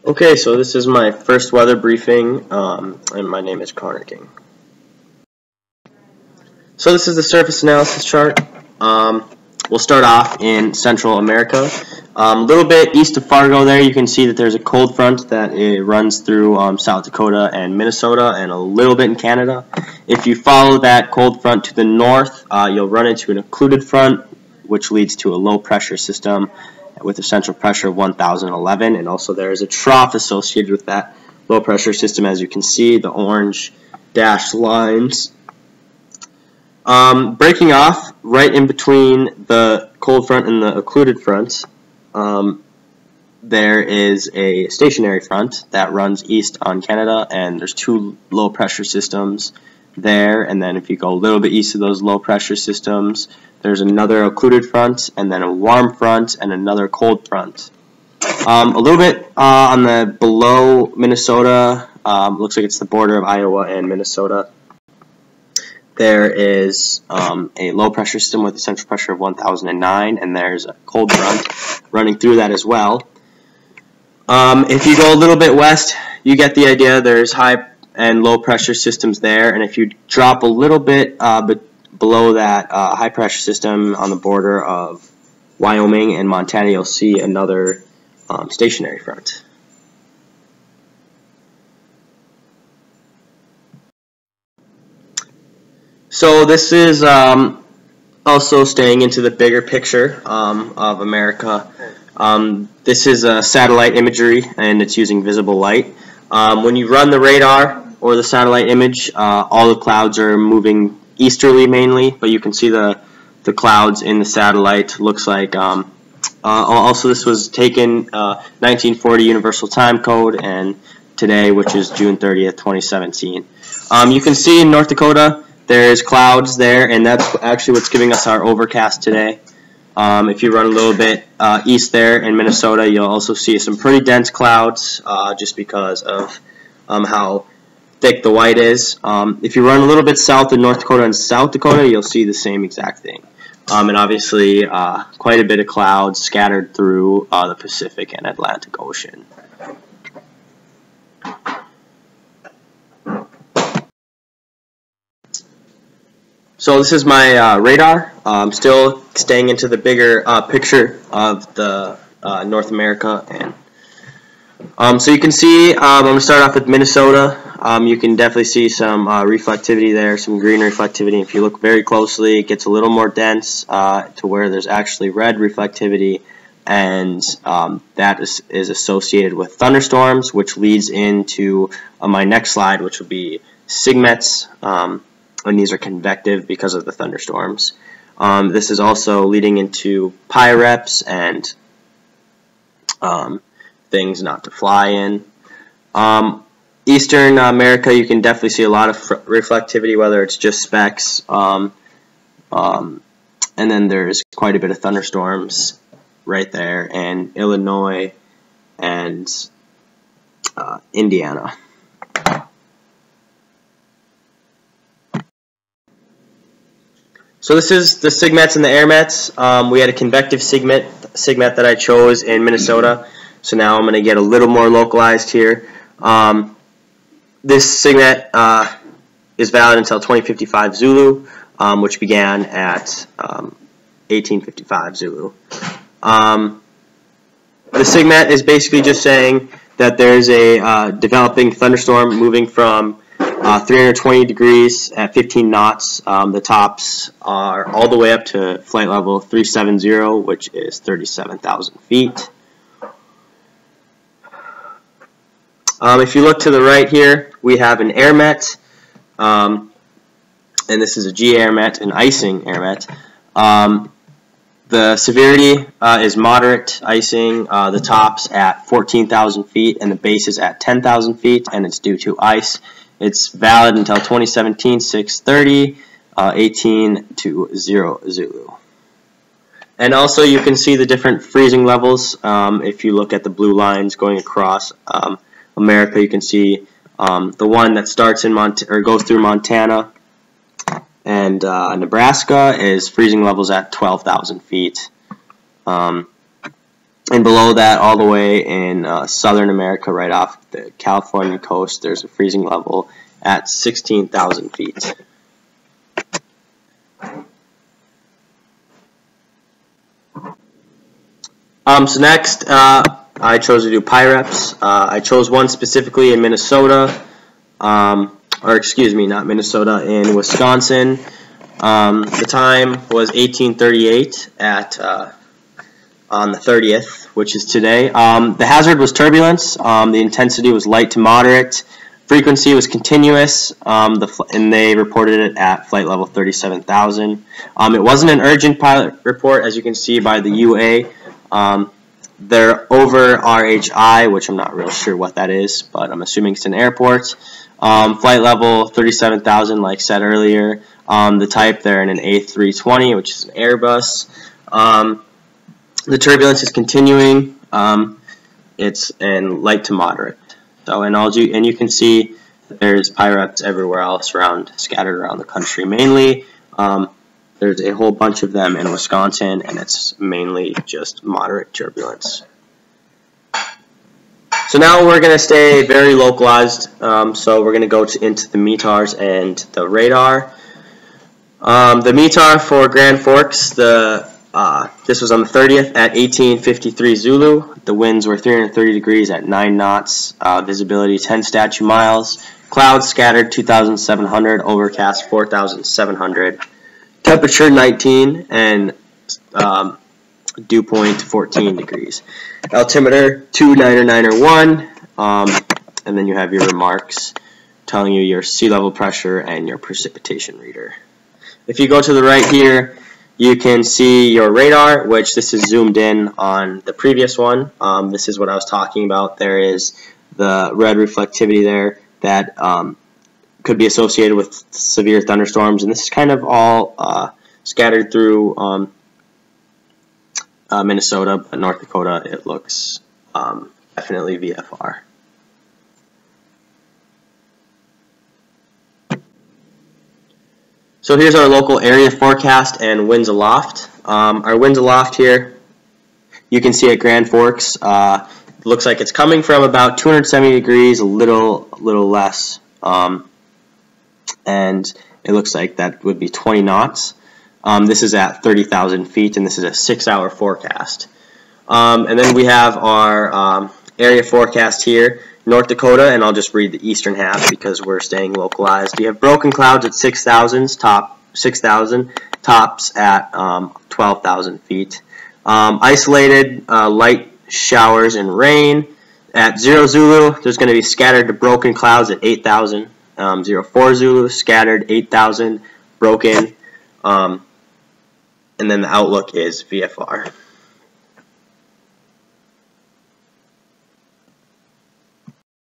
Okay, so this is my first weather briefing, and my name is Connor King. So this is the surface analysis chart. We'll start off in Central America. A little bit east of Fargo there, you can see that there's a cold front that runs through South Dakota and Minnesota and a little bit in Canada. If you follow that cold front to the north, you'll run into an occluded front, which leads to a low pressure system with a central pressure of 1011, and also there is a trough associated with that low pressure system, as you can see, the orange dashed lines. Breaking off right in between the cold front and the occluded front, there is a stationary front that runs east on Canada, and there's two low pressure systems there, and then if you go a little bit east of those low pressure systems, there's another occluded front, and then a warm front, and another cold front. A little bit on the below Minnesota, looks like it's the border of Iowa and Minnesota. There is a low pressure system with a central pressure of 1009, and there's a cold front running through that as well. If you go a little bit west, you get the idea. There's high and low pressure systems there, and if you drop a little bit below that high pressure system on the border of Wyoming and Montana, you'll see another stationary front. So this is also staying into the bigger picture of America. This is satellite imagery, and it's using visible light. When you run the radar or the satellite image, all the clouds are moving easterly mainly, but you can see the clouds in the satellite. Looks like also this was taken 1940 Universal Time Code, and today, which is June 30th, 2017. You can see in North Dakota there's clouds there, and that's actually what's giving us our overcast today. If you run a little bit east there in Minnesota, you'll also see some pretty dense clouds just because of how thick the white is. If you run a little bit south in North Dakota and South Dakota, you'll see the same exact thing. And obviously quite a bit of clouds scattered through the Pacific and Atlantic Ocean. So this is my radar. Still staying into the bigger picture of the North America, and so you can see I'm going to start off with Minnesota. You can definitely see some reflectivity there, some green reflectivity. If you look very closely, it gets a little more dense to where there's actually red reflectivity, and that is associated with thunderstorms, which leads into my next slide, which will be SIGMETs. And these are convective because of the thunderstorms. This is also leading into PIREPs and things not to fly in. Eastern America, you can definitely see a lot of reflectivity, whether it's just specks, and then there's quite a bit of thunderstorms right there in Illinois and Indiana. So this is the SIGMETs and the AIRMETs. We had a convective SIGMET that I chose in Minnesota, so now I'm going to get a little more localized here. This SIGMET is valid until 2055 Zulu, which began at 1855 Zulu. The SIGMET is basically just saying that there's a developing thunderstorm moving from 320 degrees at 15 knots. The tops are all the way up to flight level 370, which is 37,000 feet. If you look to the right here, we have an AIRMET, and this is a G AIRMET, an icing AIRMET. The severity is moderate icing. The top's at 14,000 feet, and the base is at 10,000 feet, and it's due to ice. It's valid until 2017, 6/30, 1820 Zulu. And also you can see the different freezing levels. If you look at the blue lines going across America, you can see the one that starts in goes through Montana and Nebraska is freezing levels at 12,000 feet. And below that, all the way in southern America, right off the California coast, there's a freezing level at 16,000 feet. So next, I chose to do PIREPs. I chose one specifically in Minnesota, or excuse me, not Minnesota, in Wisconsin. The time was 1838 at on the 30th, which is today. The hazard was turbulence. The intensity was light to moderate. Frequency was continuous, and they reported it at flight level 37,000. It wasn't an urgent pilot report, as you can see by the UA. They're over RHI, which I'm not real sure what that is, but I'm assuming it's an airport. Flight level 37,000, like said earlier. The type, they're in an A320, which is an Airbus. The turbulence is continuing. It's in light to moderate. So, and you can see that there's PIREPs everywhere else scattered around the country. Mainly, there's a whole bunch of them in Wisconsin, and it's mainly just moderate turbulence. So now we're going to stay very localized. So we're going to go into the METARs and the radar. The METAR for Grand Forks, this was on the 30th at 1853 Zulu. The winds were 330 degrees at 9 knots. Visibility 10 statute miles. Clouds scattered 2,700. Overcast 4,700. Temperature 19 and dew point 14 degrees. Altimeter 29901. And then you have your remarks telling you your sea level pressure and your precipitation reader. If you go to the right here, you can see your radar, which this is zoomed in on the previous one. This is what I was talking about. There is the red reflectivity there that could be associated with severe thunderstorms, and this is kind of all scattered through Minnesota, but North Dakota, it looks definitely VFR. So here's our local area forecast and winds aloft. Our winds aloft here, you can see at Grand Forks, looks like it's coming from about 270 degrees, a little less, and it looks like that would be 20 knots. This is at 30,000 feet, and this is a 6-hour forecast. And then we have our area forecast here. North Dakota, and I'll just read the eastern half because we're staying localized. You have broken clouds at 6,000, tops at 12,000 feet. Isolated light showers and rain. At 0 Zulu, there's going to be scattered to broken clouds at 8,000. 04 Zulu, scattered 8,000, broken. And then the outlook is VFR.